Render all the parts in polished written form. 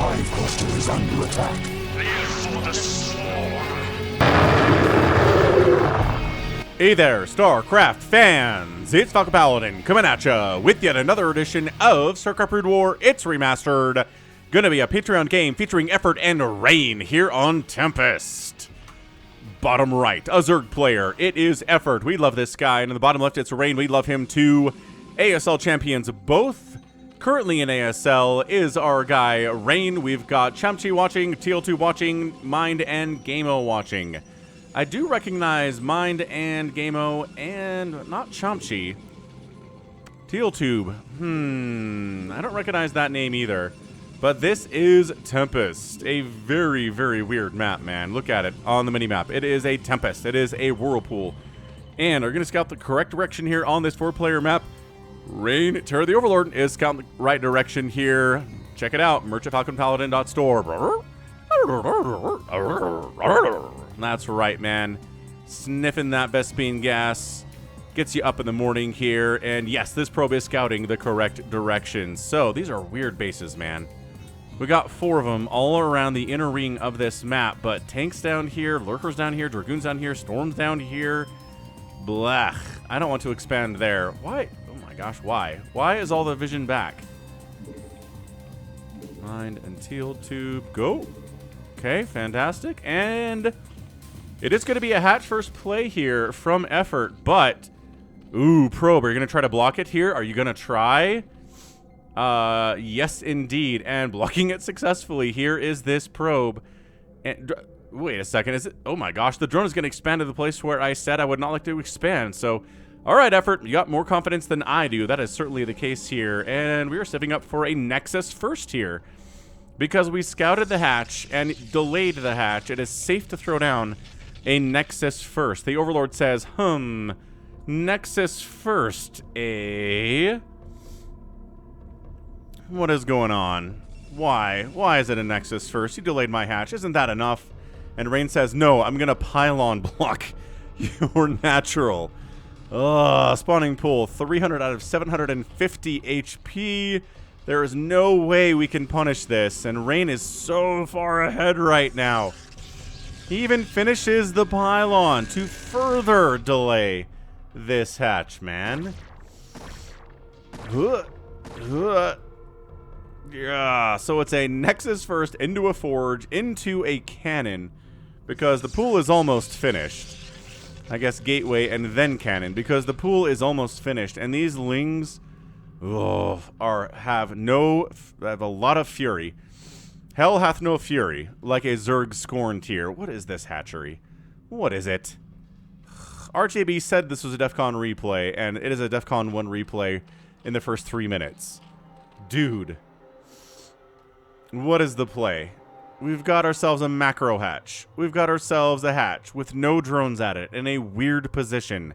hive cluster is under attack. For the swarm. Hey there, StarCraft fans! It's Falcon Paladin coming at ya with yet another edition of StarCraft Brood War. It's remastered. Gonna be a Patreon game featuring Effort and Rain here on Tempest. Bottom right, a Zerg player. It is Effort. We love this guy. And in the bottom left, it's Rain. We love him too. ASL champions, both currently in ASL, is our guy Rain. We've got Chamchi watching, TL2 watching, Mind and Gameo watching. I do recognize Mind and Gameo and not Chamchi. TealTube. I don't recognize that name either. But this is Tempest. A very, very weird map, man. Look at it on the mini-map. It is a Tempest. It is a whirlpool. And we're going to scout the correct direction here on this 4-player map. Rain, Terror the Overlord, is scouting the right direction here. Check it out. Merch at FalconPaladin.store. That's right, man. Sniffing that Vespine gas gets you up in the morning here. And yes, this probe is scouting the correct direction. So these are weird bases, man. We got 4 of them all around the inner ring of this map. But tanks down here, lurkers down here, dragoons down here, storms down here. Blech. I don't want to expand there. Why? Oh my gosh, why? Why is all the vision back? Mind and TealTube, go. Okay, fantastic. And it is going to be a hatch first play here from Effort, but ooh, probe, are you going to try to block it here? Are you going to try? Yes, indeed. And blocking it successfully. Here is this probe. And wait a second. Is it? Oh my gosh, the drone is going to expand to the place where I said I would not like to expand. So, all right, Effort, you got more confidence than I do. That is certainly the case here. And we are stepping up for a Nexus first here. Because we scouted the hatch and delayed the hatch, it is safe to throw down a Nexus first. The Overlord says, Nexus first, eh? What is going on? Why? Why is it a Nexus first? You delayed my hatch. Isn't that enough? And Rain says, no, I'm going to pylon block your natural. Spawning pool, 300 out of 750 HP. There is no way we can punish this, and Rain is so far ahead right now. He even finishes the pylon to further delay this hatch, man. Yeah, so it's a Nexus first into a forge, into a cannon, because the pool is almost finished. I guess gateway and then cannon, because the pool is almost finished, and these lings... have a lot of fury. Hell hath no fury, like a Zerg scorn tier. What is this hatchery? What is it? RJB said this was a DEF CON replay, and it is a DEF CON 1 replay in the first 3 minutes. Dude. What is the play? We've got ourselves a macro hatch. We've got ourselves a hatch with no drones at it in a weird position.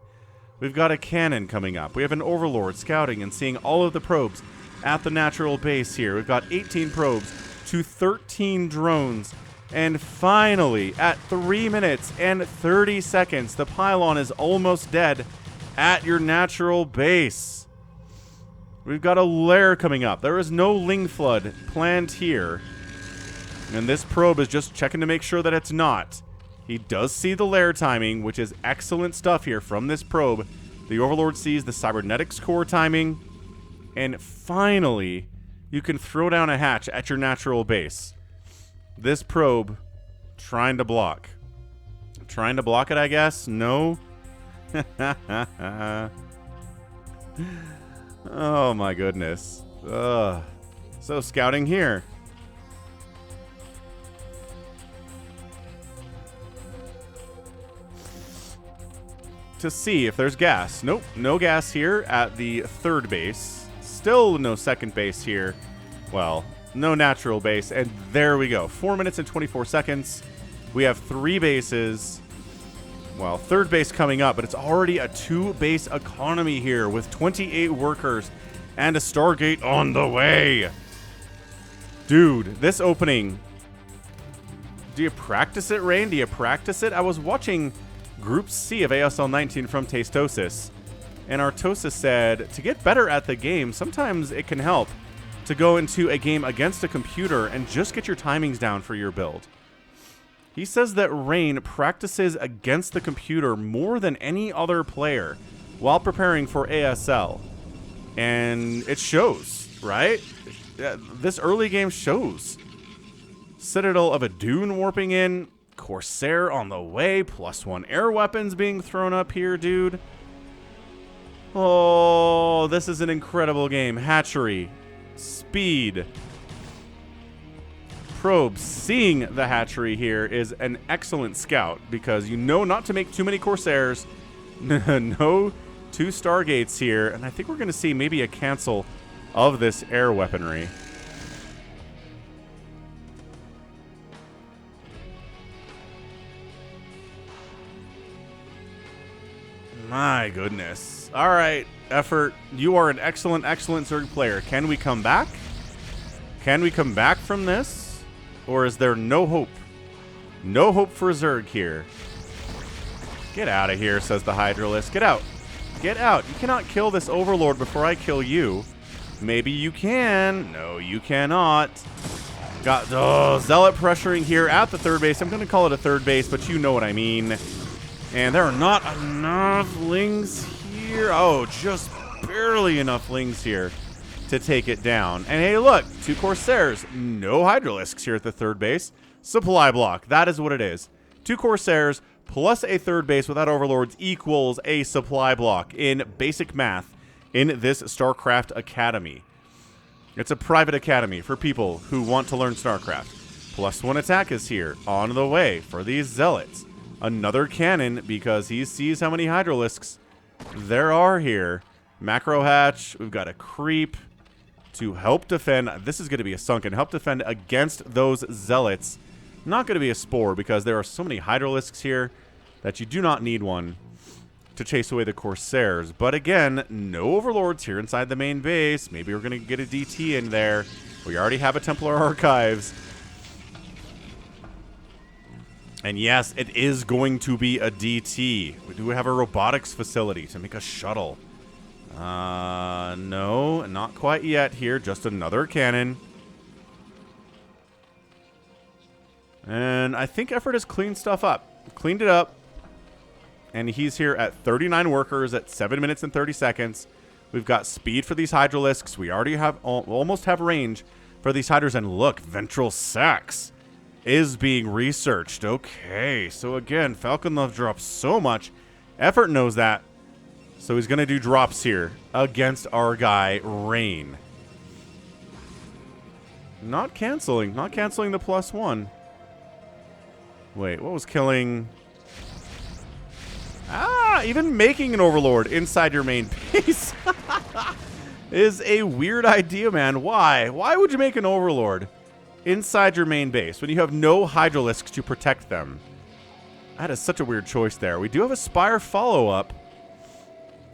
We've got a cannon coming up. We have an Overlord scouting and seeing all of the probes at the natural base here. We've got 18 probes to 13 drones. And finally, at 3 minutes and 30 seconds, the pylon is almost dead at your natural base. We've got a lair coming up. There is no Ling Flood planned here. And this probe is just checking to make sure that it's not. He does see the lair timing, which is excellent stuff here from this probe. The Overlord sees the cybernetics core timing. And finally, you can throw down a hatch at your natural base. This probe trying to block. Trying to block it, I guess? No? Oh my goodness. So scouting here. To see if there's gas. Nope, no gas here at the 3rd base. Still no 2nd base here. Well, no natural base. And there we go. 4 minutes and 24 seconds. We have 3 bases. Well, 3rd base coming up, but it's already a 2-base economy here with 28 workers and a Stargate on the way. Dude, this opening. Do you practice it, Rain? Do you practice it? I was watching Group C of ASL 19 from Tastosis, and Artosis said, to get better at the game, sometimes it can help to go into a game against a computer and just get your timings down for your build. He says that Rain practices against the computer more than any other player while preparing for ASL. And it shows, right? This early game shows. Citadel of a Dune warping in. Corsair on the way. +1 air weapons being thrown up here, dude. Oh, this is an incredible game. Hatchery. Speed. Probe seeing the hatchery here is an excellent scout because you know not to make too many Corsairs. No 2 Stargates here. And I think we're going to see maybe a cancel of this air weaponry. My goodness. All right, Effort, you are an excellent, excellent Zerg player. Can we come back? Can we come back from this? Or is there no hope? No hope for Zerg here. Get out of here, says the Hydralisk. Get out. Get out. You cannot kill this Overlord before I kill you. Maybe you can. No, you cannot. Got Zealot pressuring here at the 3rd base. I'm going to call it a 3rd base, but you know what I mean. And there are not enough Lings here. Oh, just barely enough Lings here to take it down. And hey, look, 2 Corsairs. No Hydralisks here at the 3rd base. Supply block. That is what it is. 2 Corsairs plus a 3rd base without Overlords equals a supply block in basic math in this StarCraft Academy. It's a private academy for people who want to learn StarCraft. +1 attack is here on the way for these Zealots. Another cannon because he sees how many Hydralisks there are here. Macro hatch. We've got a creep to help defend. This is going to be a sunken. Help defend against those Zealots. Not going to be a spore because there are so many Hydralisks here that you do not need one to chase away the Corsairs. But again, no Overlords here inside the main base. Maybe we're going to get a DT in there. We already have a Templar Archives. And yes, it is going to be a DT. We do have a robotics facility to make a shuttle. No, not quite yet here. Just another cannon. And I think Effort has cleaned stuff up. Cleaned it up. And he's here at 39 workers at 7 minutes and 30 seconds. We've got speed for these Hydralisks. We already have almost have range for these Hydras. And look, Ventral Sacs is being researched. Okay, so again, Falcon Love drops so much. Effort knows that. So he's going to do drops here against our guy, Rain. Not canceling the +1. Wait, what was killing? Even making an Overlord inside your main base is a weird idea, man. Why? Why would you make an Overlord inside your main base when you have no Hydralisks to protect them? That is such a weird choice there. We do have a Spire follow-up.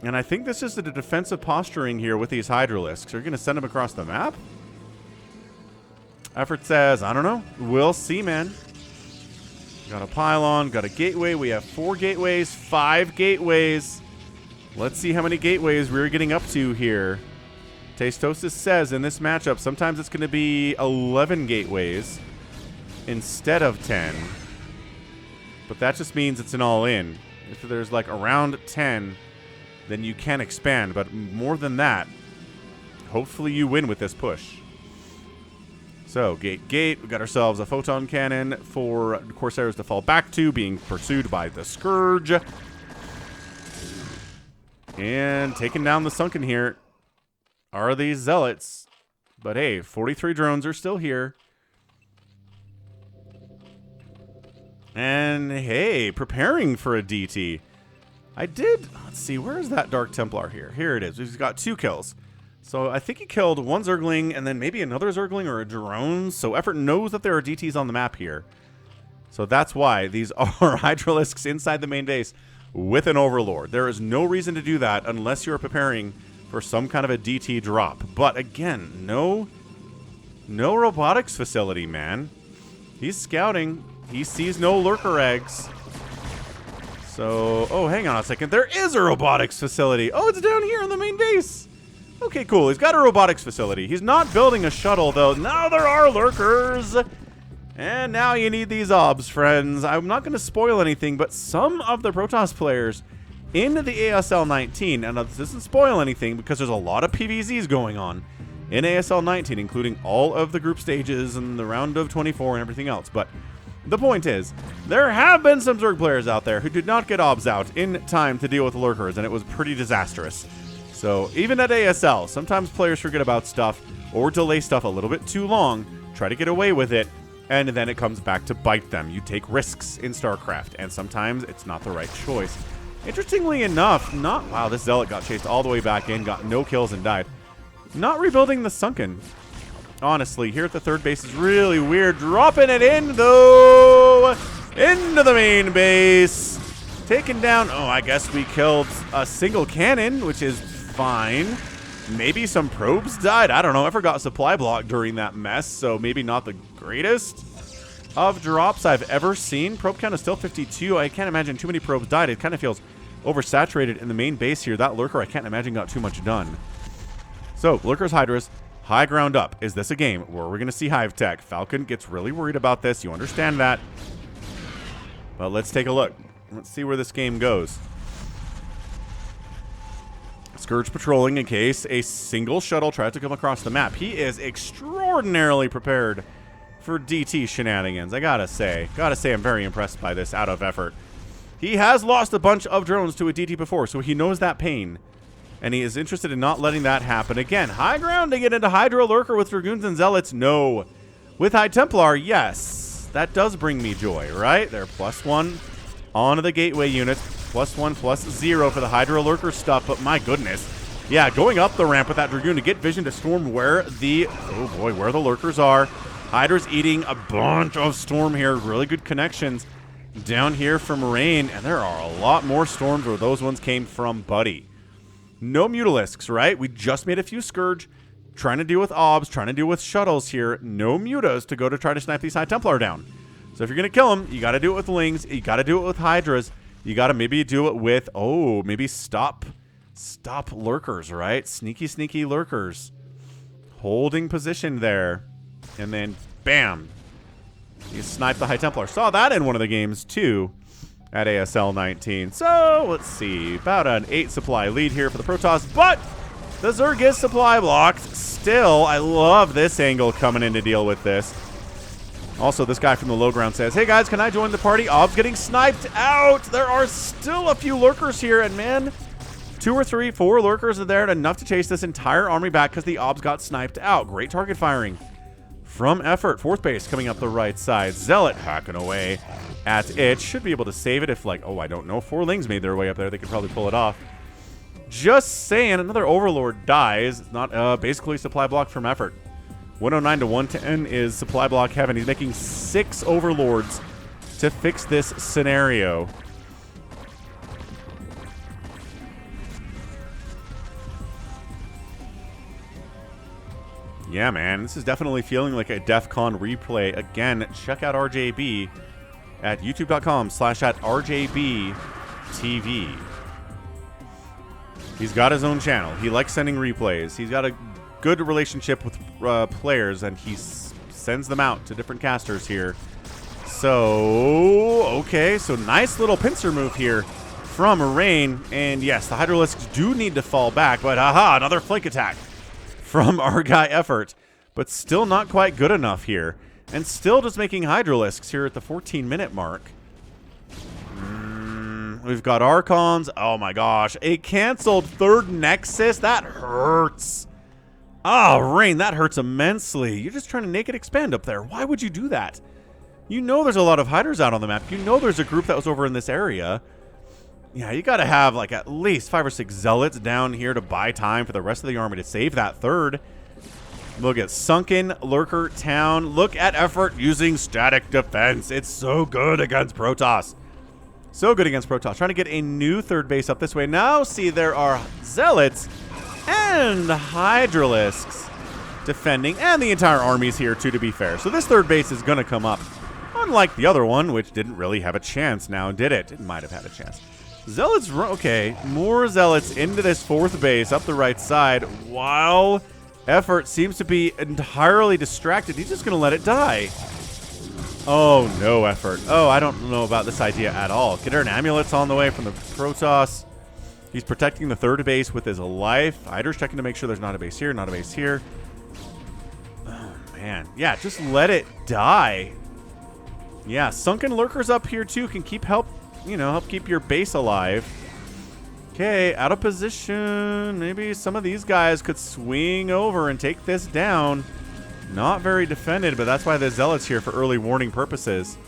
And I think this is the defensive posturing here with these Hydralisks. Are you going to send them across the map? Effort says, I don't know. We'll see, man. Got a pylon, got a gateway. We have 4 gateways, 5 gateways. Let's see how many gateways we're getting up to here. Tastosis says in this matchup, sometimes it's going to be 11 gateways instead of 10. But that just means it's an all-in. If there's like around 10, then you can expand. But more than that, hopefully you win with this push. So, gate. We got ourselves a photon cannon for Corsairs to fall back to, being pursued by the Scourge. And taking down the Sunken here are these Zealots. But hey, 43 drones are still here. And hey, preparing for a DT. Let's see, where is that Dark Templar here? Here it is. He's got 2 kills. So I think he killed 1 Zergling and then maybe another Zergling or a drone. So Effort knows that there are DTs on the map here. So that's why these are Hydralisks inside the main base with an Overlord. There is no reason to do that unless you're preparing for some kind of a DT drop. But again, no robotics facility, man. He's scouting. He sees no lurker eggs. So, oh, hang on a second. There is a robotics facility. Oh, it's down here in the main base. Okay, cool. He's got a robotics facility. He's not building a shuttle, though. Now there are lurkers. And now you need these obs, friends. I'm not going to spoil anything, but some of the Protoss players in the ASL 19, and this doesn't spoil anything because there's a lot of PVZs going on in ASL 19, including all of the group stages and the round of 24 and everything else. But the point is, there have been some Zerg players out there who did not get obs out in time to deal with lurkers, and it was pretty disastrous. So even at ASL, sometimes players forget about stuff or delay stuff a little bit too long, try to get away with it, and then it comes back to bite them. You take risks in StarCraft, and sometimes it's not the right choice. Interestingly enough, wow, this Zealot got chased all the way back in, got no kills and died. Not rebuilding the Sunken. Honestly, here at the third base is really weird. Dropping it in, though, into the main base. Taken down, oh, I guess we killed a single cannon, which is fine. Maybe some probes died. I don't know. I forgot supply block during that mess, so maybe not the greatest of drops I've ever seen. Probe count is still 52. I can't imagine too many probes died. It kind of feels oversaturated in the main base here. That lurker, I can't imagine, got too much done. So, lurkers, hydras, high ground up. Is this a game where we're going to see hive tech? Falcon gets really worried about this. You understand that. But let's take a look. Let's see where this game goes. Scourge patrolling in case a single shuttle tries to come across the map. He is extraordinarily prepared for DT shenanigans, I gotta say. I'm very impressed by this out of effort. He has lost a bunch of drones to a DT before, so he knows that pain. And he is interested in not letting that happen again. High ground to get into Hydra Lurker with Dragoons and Zealots? No. With High Templar, yes. That does bring me joy, right? They're +1 onto the gateway units. +1, +0 for the Hydra Lurker stuff, but my goodness. Yeah, going up the ramp with that Dragoon to get vision to storm where the, oh boy, where the lurkers are. Hydra's eating a bunch of storm here. Really good connections down here from Rain, and there are a lot more storms where those ones came from, buddy. No Mutalisks, right? We just made a few Scourge, trying to deal with obs, trying to deal with shuttles here. No Mutas to go to try to snipe these High Templar down. So if you're going to kill them, you got to do it with Lings. You got to do it with Hydras. You got to maybe do it with, oh, maybe stop lurkers, right? Sneaky lurkers. Holding position there. And then, bam. You snipe the High Templar. Saw that in one of the games, too, at ASL 19. So, let's see. About an 8 supply lead here for the Protoss. But the Zerg is supply blocked. Still, I love this angle coming in to deal with this. Also, this guy from the low ground says, hey guys, can I join the party? Ob's getting sniped out. There are still a few lurkers here, and man, 2 or 3, 4 lurkers are there, and enough to chase this entire army back because the obs got sniped out. Great target firing from effort. 4th base coming up the right side. Zealot hacking away at it. Should be able to save it if, like, oh, I don't know. 4 Lings made their way up there. They could probably pull it off. Just saying, another Overlord dies. It's not basically supply block from effort. 109 to 110 is supply block heaven. He's making 6 Overlords to fix this scenario. Yeah, man, this is definitely feeling like a DEF CON replay. Again, check out RJB at youtube.com/RJBTV. He's got his own channel. He likes sending replays. He's got a good relationship with players, and he sends them out to different casters here. So, okay, so nice little pincer move here from Rain. And yes, the Hydralisks do need to fall back, but haha, another flank attack from our guy Effort. But still not quite good enough here. And still just making Hydralisks here at the 14-minute mark. We've got Archons. Oh my gosh, a canceled 3rd Nexus. That hurts. Oh, Rain, that hurts immensely. You're just trying to naked expand up there. Why would you do that? You know there's a lot of Hydras out on the map. You know there's a group that was over in this area. Yeah, you got to have like at least 5 or 6 Zealots down here to buy time for the rest of the army to save that 3rd. Look at Sunken Lurker Town. Look at Effort using static defense. It's so good against Protoss. So good against Protoss. Trying to get a new 3rd base up this way. Now, see, there are Zealots and Hydralisks defending, and the entire army's here too, to be fair. So this 3rd base is going to come up, unlike the other one, which didn't really have a chance now, did it? It might have had a chance. Zealots, okay, more Zealots into this fourth base up the right side, while Effort seems to be entirely distracted. He's just going to let it die. Oh, no, Effort. Oh, I don't know about this idea at all. Get an amulets on the way from the Protoss. He's protecting the third base with his life. Hydra's checking to make sure there's not a base here, not a base here. Oh, man. Yeah, just let it die. Yeah, sunken lurkers up here, too, can help keep your base alive. Okay, out of position. Maybe some of these guys could swing over and take this down. Not very defended, but that's why the Zealots here for early warning purposes.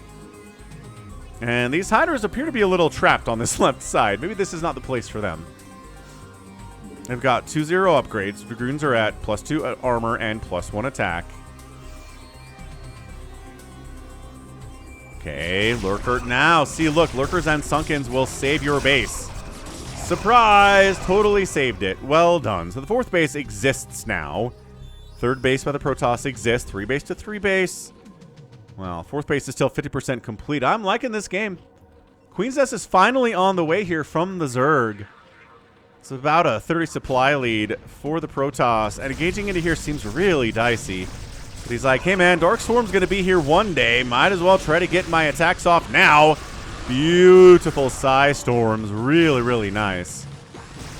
And these Hydras appear to be a little trapped on this left side. Maybe this is not the place for them. They've got 2-0 upgrades. Dragoons are at +2 armor and +1 attack. Okay, Lurker. Now, see, look, Lurkers and Sunkens will save your base. Surprise! Totally saved it. Well done. So the fourth base exists now. Third base by the Protoss exists. 3 base to 3 base. Well, fourth base is still 50% complete. I'm liking this game. Queen's Nest is finally on the way here from the Zerg. It's about a 30 supply lead for the Protoss. And engaging into here seems really dicey. But he's like, hey man, Dark Swarm's going to be here one day. Might as well try to get my attacks off now. Beautiful Psy Storms. Really, really nice.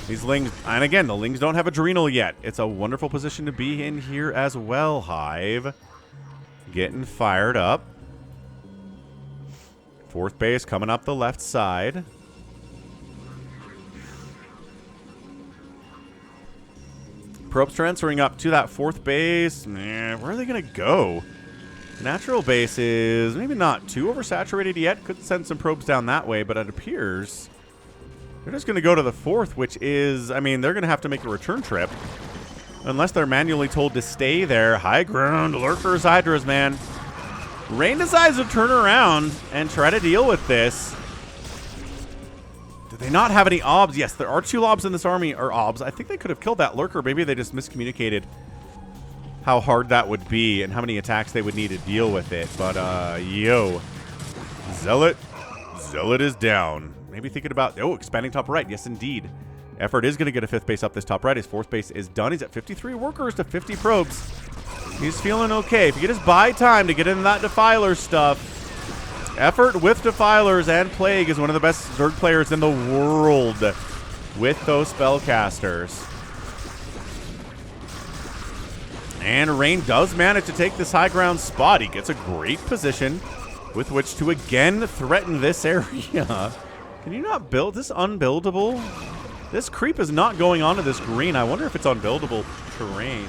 These Lings, and again, the Lings don't have Adrenal yet. It's a wonderful position to be in here as well, Hive. Getting fired up. Fourth base coming up the left side. Probes transferring up to that fourth base. Where are they going to go? Natural base is maybe not too oversaturated yet. Could send some probes down that way, but it appears they're just going to go to the fourth, which is, I mean, they're going to have to make a return trip. Unless they're manually told to stay there. High ground, Lurkers, Hydras, man. Rain decides to turn around and try to deal with this. Do they not have any obs? Yes, there are 2 lobs in this army, or obs. I think they could have killed that Lurker. Maybe they just miscommunicated how hard that would be and how many attacks they would need to deal with it. But, yo. Zealot is down. Maybe thinking about, expanding top right. Yes, indeed. Effort is going to get a 5th base up this top right. His 4th base is done. He's at 53 workers to 50 probes. He's feeling okay. If you get his buy time to get into that Defiler stuff, Effort with Defilers and Plague is one of the best Zerg players in the world with those spellcasters. And Rain does manage to take this high ground spot. He gets a great position with which to again threaten this area. Can you not build this? Unbuildable? This creep is not going onto this green. I wonder if it's unbuildable terrain.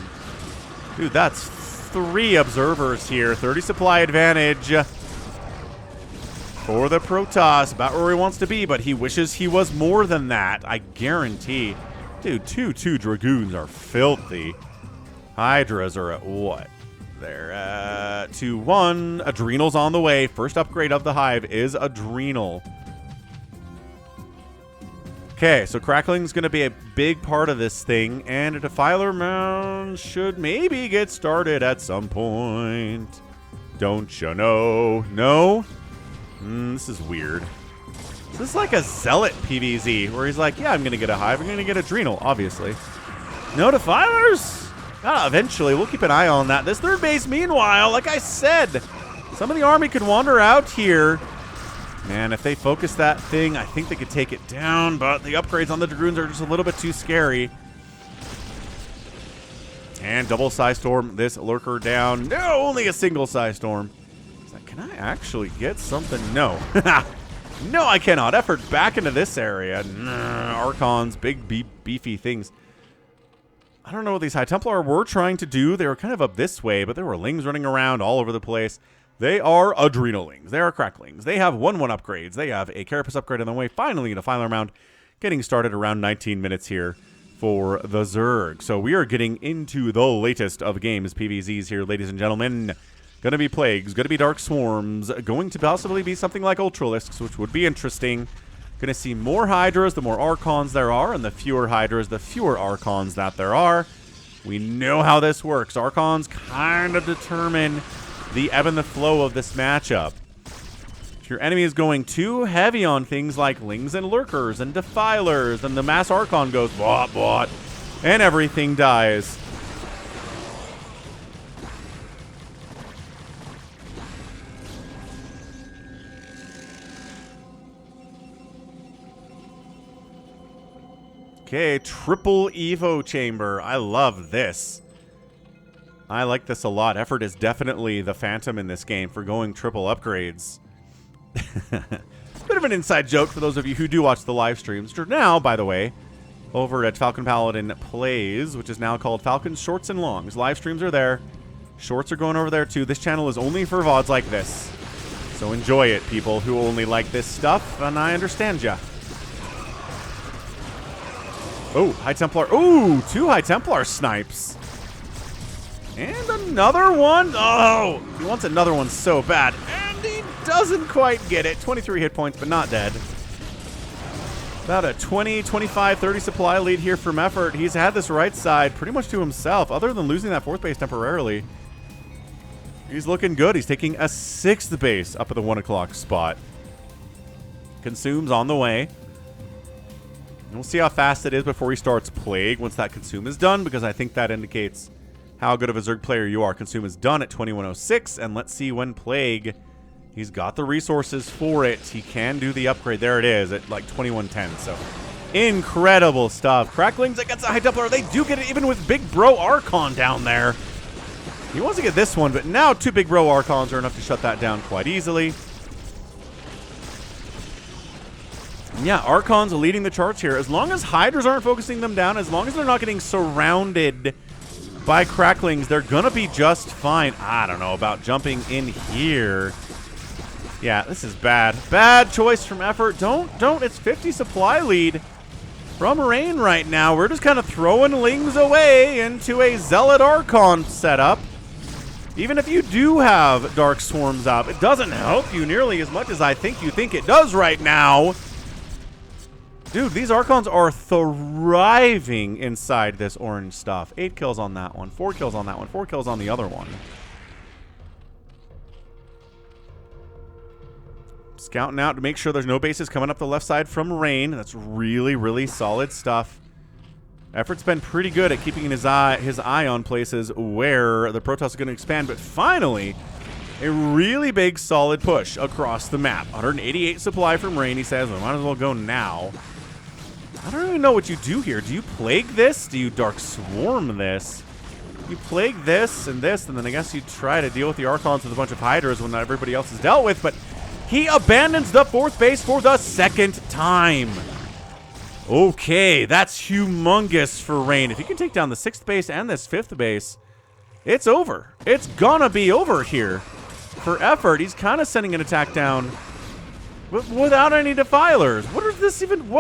Dude, that's 3 observers here. 30 supply advantage for the Protoss. About where he wants to be, but he wishes he was more than that. I guarantee. Dude, 2 Dragoons are filthy. Hydras are at what? They're at 2-1. Adrenal's on the way. First upgrade of the Hive is Adrenal. Okay, so Crackling's going to be a big part of this thing, and a Defiler Mound should maybe get started at some point. Don't you know? No? This is weird. This is like a Zealot PvZ, where he's like, yeah, I'm going to get a Hive. I'm going to get Adrenal, obviously. No Defilers? Eventually, we'll keep an eye on that. This third base, meanwhile, like I said, some of the army could wander out here. Man, if they focus that thing, I think they could take it down, but the upgrades on the Dragoons are just a little bit too scary. And double Psy Storm this Lurker down. No, only a single Psy Storm. Can I actually get something? No. No, I cannot. Effort back into this area. Archons, big, beefy things. I don't know what these High Templar were trying to do. They were kind of up this way, but there were Lings running around all over the place. They are Adrenalings. They are Cracklings. They have 1-1 upgrades. They have a Carapace upgrade on the way. Finally, a Defiler Mound getting started around 19 minutes here for the Zerg. So we are getting into the latest of games, PvZs here, ladies and gentlemen. Going to be Plagues, going to be Dark Swarms, going to possibly be something like Ultralisks, which would be interesting. Going to see more Hydras, the more Archons there are, and the fewer Hydras, the fewer Archons that there are. We know how this works. Archons kind of determine the ebb and the flow of this matchup. If your enemy is going too heavy on things like Lings and Lurkers and Defilers, then the Mass Archon goes bot bot, and everything dies. Okay, triple Evo chamber. I love this. I like this a lot. Effort is definitely the Phantom in this game for going triple upgrades. Bit of an inside joke for those of you who do watch the live streams. Now, by the way, over at Falcon Paladin Plays, which is now called Falcon Shorts and Longs. Live streams are there. Shorts are going over there too. This channel is only for VODs like this. So enjoy it, people who only like this stuff, and I understand ya. Oh, High Templar. Ooh, 2 High Templar snipes. And another one. Oh, he wants another one so bad. And he doesn't quite get it. 23 hit points, but not dead. About a 20, 25, 30 supply lead here from Effort. He's had this right side pretty much to himself, other than losing that 4th base temporarily. He's looking good. He's taking a 6th base up at the 1 o'clock spot. Consume's on the way. We'll see how fast it is before he starts Plague once that Consume is done, because I think that indicates how good of a Zerg player you are. Consume is done at 2106, and let's see when Plague. He's got the resources for it. He can do the upgrade. There it is at like 2110. So incredible stuff. Cracklings against a High Templar. They do get it even with Big Bro Archon down there. He wants to get this one, but now 2 Big Bro Archons are enough to shut that down quite easily. Yeah, Archons are leading the charge here. As long as Hydras aren't focusing them down, as long as they're not getting surrounded by Cracklings, they're gonna be just fine. I don't know about jumping in here. Yeah, this is bad. Bad choice from Effort. Don't. It's 50 supply lead from Rain right now. We're just kind of throwing Lings away into a Zealot Archon setup. Even if you do have Dark Swarms up, it doesn't help you nearly as much as I think you think it does right now. Dude, these Archons are thriving inside this orange stuff. 8 kills on that one, 4 kills on that one, 4 kills on the other one. Scouting out to make sure there's no bases coming up the left side from Rain. That's really, really solid stuff. Effort's been pretty good at keeping his eye on places where the Protoss is going to expand, but finally, a really big, solid push across the map. 188 supply from Rain. He says, we might as well go now. I don't really know what you do here. Do you Plague this? Do you Dark Swarm this? You Plague this, and then I guess you try to deal with the Archons with a bunch of Hydras when not everybody else is dealt with, but he abandons the 4th base for the 2nd time. Okay, that's humongous for Rain. If he can take down the 6th base and this 5th base, it's over. It's gonna be over here. For Effort, he's kind of sending an attack down without any Defilers. What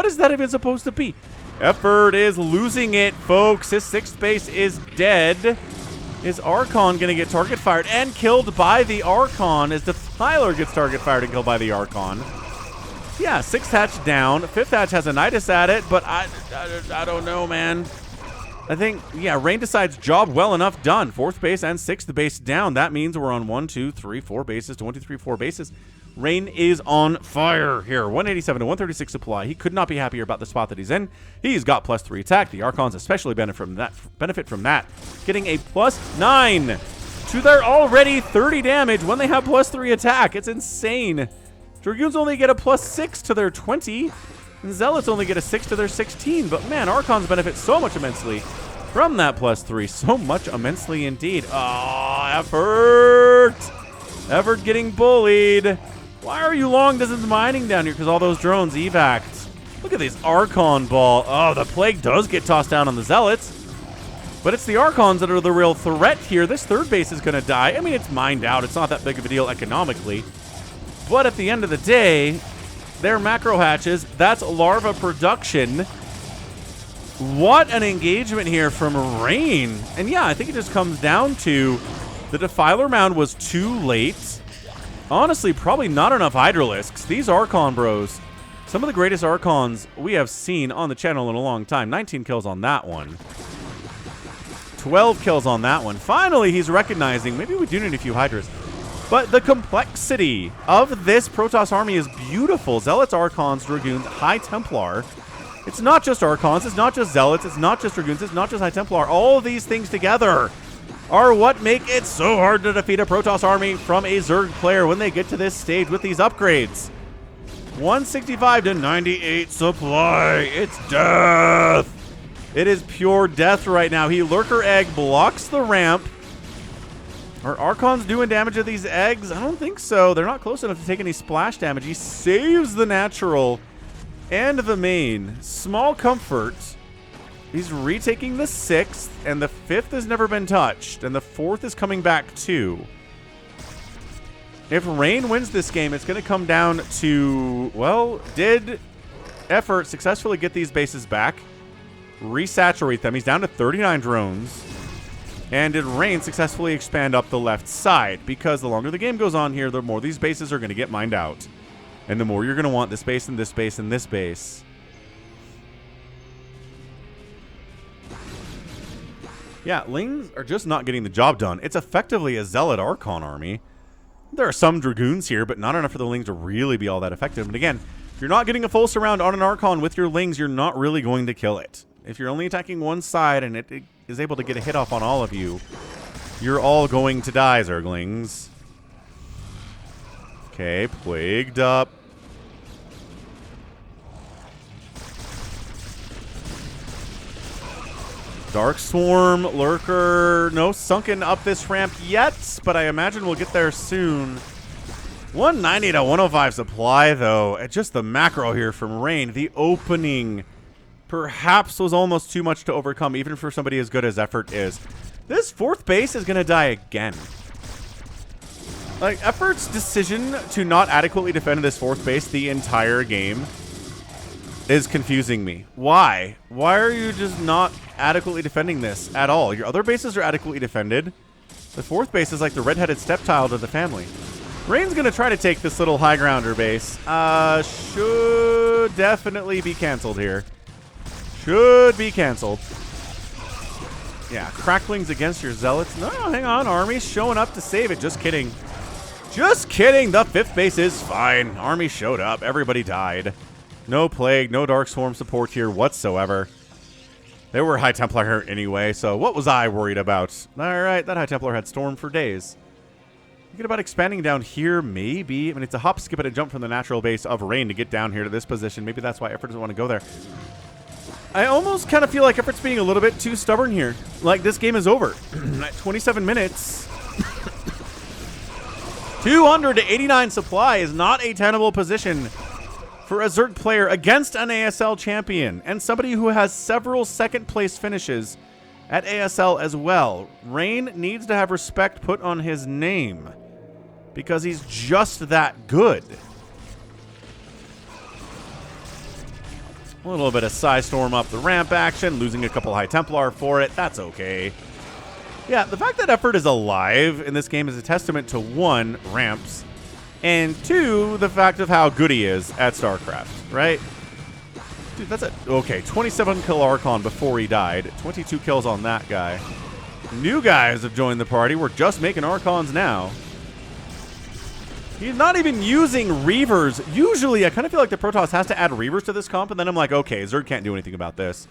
is that even supposed to be? Effort is losing it, folks. His 6th base is dead. Is Archon going to get target fired and killed by the Archon as Defiler gets target fired and killed by the Archon? Yeah, 6th hatch down. 5th hatch has a Nidus at it, but I don't know, man. I think, yeah, Rain decides job well enough done. 4th base and 6th base down. That means we're on 1, 2, 3, 4 bases, 23, 4 bases. Rain is on fire here. 187 to 136 supply. He could not be happier about the spot that he's in. He's got +3 attack. The Archons especially benefit from that. Getting a +9 to their already 30 damage when they have +3 attack. It's insane. Dragoons only get a +6 to their 20. And Zealots only get a 6 to their 16. But man, Archons benefit so much immensely from that +3. So much immensely indeed. Oh, Effort! Effort getting bullied. Why are you long distance mining down here? Because all those drones evac'd. Look at this Archon ball. Oh, the Plague does get tossed down on the Zealots. But it's the Archons that are the real threat here. This 3rd base is going to die. I mean, it's mined out. It's not that big of a deal economically. But at the end of the day, they're macro hatches. That's larva production. What an engagement here from Rain. And yeah, I think it just comes down to the Defiler Mound was too late. Honestly, probably not enough Hydralisks. These Archon bros, some of the greatest Archons we have seen on the channel in a long time. 19 kills on that one. 12 kills on that one. Finally, he's recognizing maybe we do need a few Hydras. But the complexity of this Protoss army is beautiful. Zealots, Archons, Dragoons, High Templar. It's not just Archons, it's not just Zealots, it's not just Dragoons, it's not just High Templar. All of these things together are what make it so hard to defeat a Protoss army from a Zerg player when they get to this stage with these upgrades. 165 to 98 supply. It's death. It is pure death right now. He Lurker Egg blocks the ramp. Are Archons doing damage to these eggs? I don't think so. They're not close enough to take any splash damage. He saves the natural and the main. Small comfort. He's retaking the 6th, and the 5th has never been touched, and the 4th is coming back too. If Rain wins this game, it's going to come down to, well, did Effort successfully get these bases back? Resaturate them. He's down to 39 drones. And did Rain successfully expand up the left side? Because the longer the game goes on here, the more these bases are going to get mined out. And the more you're going to want this base and this base and this base. Yeah, Lings are just not getting the job done. It's effectively a Zealot Archon army. There are some Dragoons here, but not enough for the Lings to really be all that effective. And again, if you're not getting a full surround on an Archon with your Lings, you're not really going to kill it. If you're only attacking one side and it is able to get a hit off on all of you, you're all going to die, Zerglings. Okay, plagued up. Dark Swarm, Lurker, no sunken up this ramp yet, but I imagine we'll get there soon. 190 to 105 supply, though. Just the macro here from Rain. The opening perhaps was almost too much to overcome, even for somebody as good as Effort is. This 4th base is going to die again. Like, Effort's decision to not adequately defend this 4th base the entire game is confusing me. Why? Why are you just not adequately defending this at all? Your other bases are adequately defended. The 4th base is like the redheaded stepchild of the family. Rain's going to try to take this little high grounder base. Should definitely be canceled here. Should be canceled. Yeah, cracklings against your Zealots. No, hang on. Army's showing up to save it. Just kidding. Just kidding. The 5th base is fine. Army showed up. Everybody died. No Plague, no Dark Swarm support here whatsoever. They were High Templar here anyway, so what was I worried about? Alright, that High Templar had Storm for days. Thinking about expanding down here, maybe. I mean, it's a hop, skip, and a jump from the natural base of Rain to get down here to this position. Maybe that's why Effort doesn't want to go there. I almost kind of feel like Effort's being a little bit too stubborn here. Like, this game is over. At 27 minutes. 289 supply is not a tenable position for a Zerg player against an ASL champion and somebody who has several second-place finishes at ASL as well. Rain needs to have respect put on his name because he's just that good. A little bit of Psystorm up the ramp action, losing a couple High Templar for it. That's okay. Yeah, the fact that Effort is alive in this game is a testament to, 1, ramps, and 2, the fact of how good he is at StarCraft, right? Dude, that's a... Okay, 27 kill Archon before he died. 22 kills on that guy. New guys have joined the party. We're just making Archons now. He's not even using Reavers. Usually, I kind of feel like the Protoss has to add Reavers to this comp, and then I'm like, okay, Zerg can't do anything about this.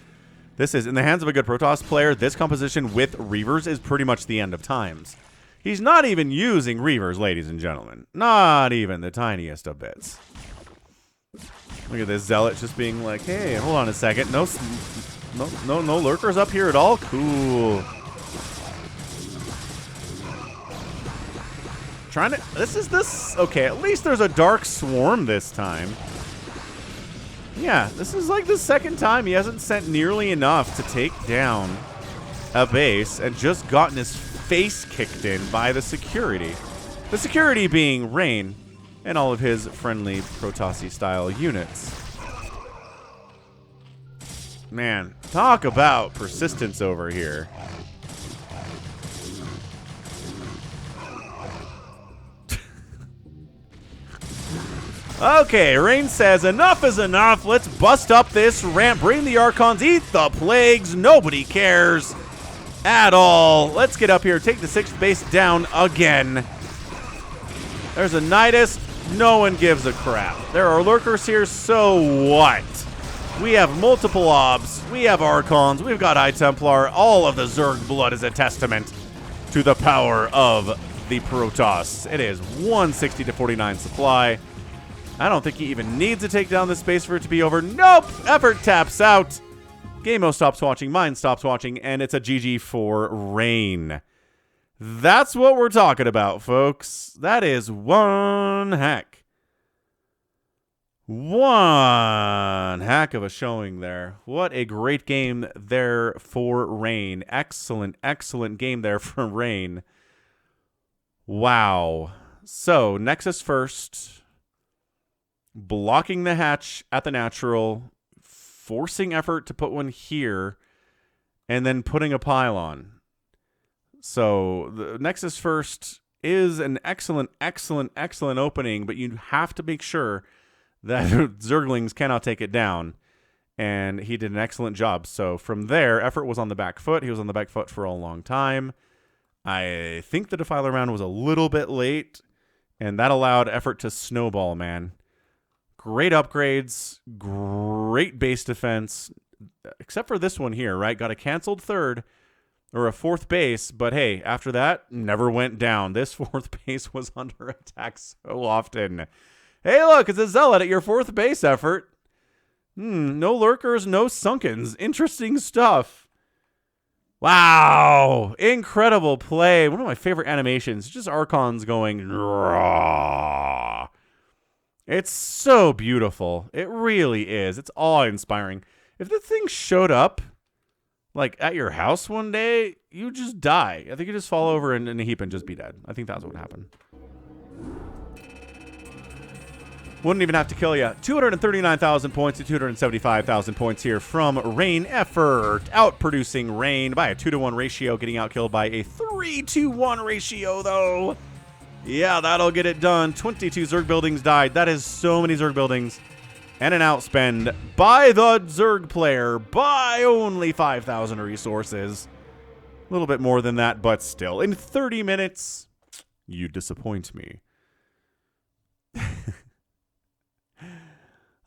This is, in the hands of a good Protoss player, this composition with Reavers is pretty much the end of times. He's not even using Reavers, ladies and gentlemen. Not even the tiniest of bits. Look at this Zealot just being like, hey, hold on a second. No lurkers up here at all? Cool. Trying to... This... Okay, at least there's a Dark Swarm this time. Yeah, this is like the second time he hasn't sent nearly enough to take down a base and just gotten his face kicked in by the security. The security being Rain and all of his friendly Protossi-style units. Man, talk about persistence over here. Okay, Rain says, enough is enough. Let's bust up this ramp. Bring the Archons. Eat the plagues. Nobody cares at all. Let's get up here. Take the 6th base down again. There's a Nidus. No one gives a crap. There are lurkers here, so what? We have multiple obs. We have Archons. We've got High Templar. All of the Zerg blood is a testament to the power of the Protoss. It is 160 to 49 supply. I don't think he even needs to take down the space for it to be over. Nope! Effort taps out. Gameo stops watching. Mine stops watching. And it's a GG for Rain. That's what we're talking about, folks. That is one heck. One hack of a showing there. What a great game there for Rain. Excellent, excellent game there for Rain. Wow. So, Nexus first. Blocking the hatch at the natural. Forcing effort to put one here. And then putting a pylon. So, the Nexus first is an excellent, excellent, excellent opening. But you have to make sure that Zerglings cannot take it down. And he did an excellent job. So from there, effort was on the back foot. He was on the back foot for a long time. I think the Defiler round was a little bit late. And that allowed effort to snowball, man. Great upgrades. Great base defense. Except for this one here, right? Got a canceled third. Or a fourth base. But hey, after that, never went down. This fourth base was under attack so often. Hey, look, it's a Zealot at your fourth base effort. No lurkers, no sunkens. Interesting stuff. Wow. Incredible play. One of my favorite animations. Just Archons going raw. It's so beautiful. It really is. It's awe-inspiring. If this thing showed up, like, at your house one day, you just die. I think you just fall over in a heap and just be dead. I think that's what would happen. Wouldn't even have to kill you. 239,000 points to 275,000 points here from Rain Effort. Outproducing Rain by a 2-to-1 ratio, getting outkilled by a 3-to-1 ratio, though. Yeah, that'll get it done. 22 Zerg buildings died. That is so many Zerg buildings. And an outspend by the Zerg player by only 5,000 resources. A little bit more than that, but still. In 30 minutes, you disappoint me.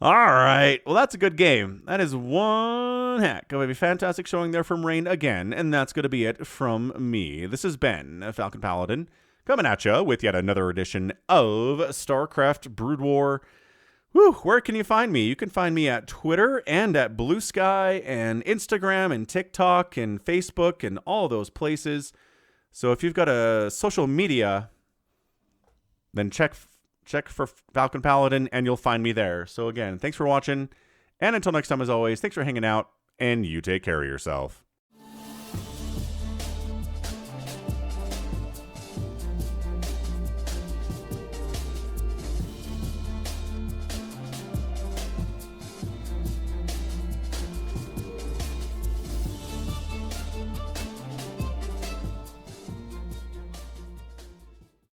All right. Well, that's a good game. That is one heck of a fantastic showing there from Rain again. And that's going to be it from me. This has been Falcon Paladin coming at you with yet another edition of StarCraft Brood War. Whew, where can you find me? You can find me at Twitter and at Blue Sky and Instagram and TikTok and Facebook and all those places. So if you've got a social media, then check for Falcon Paladin, and you'll find me there. So again, thanks for watching, and until next time, as always, thanks for hanging out, and you take care of yourself.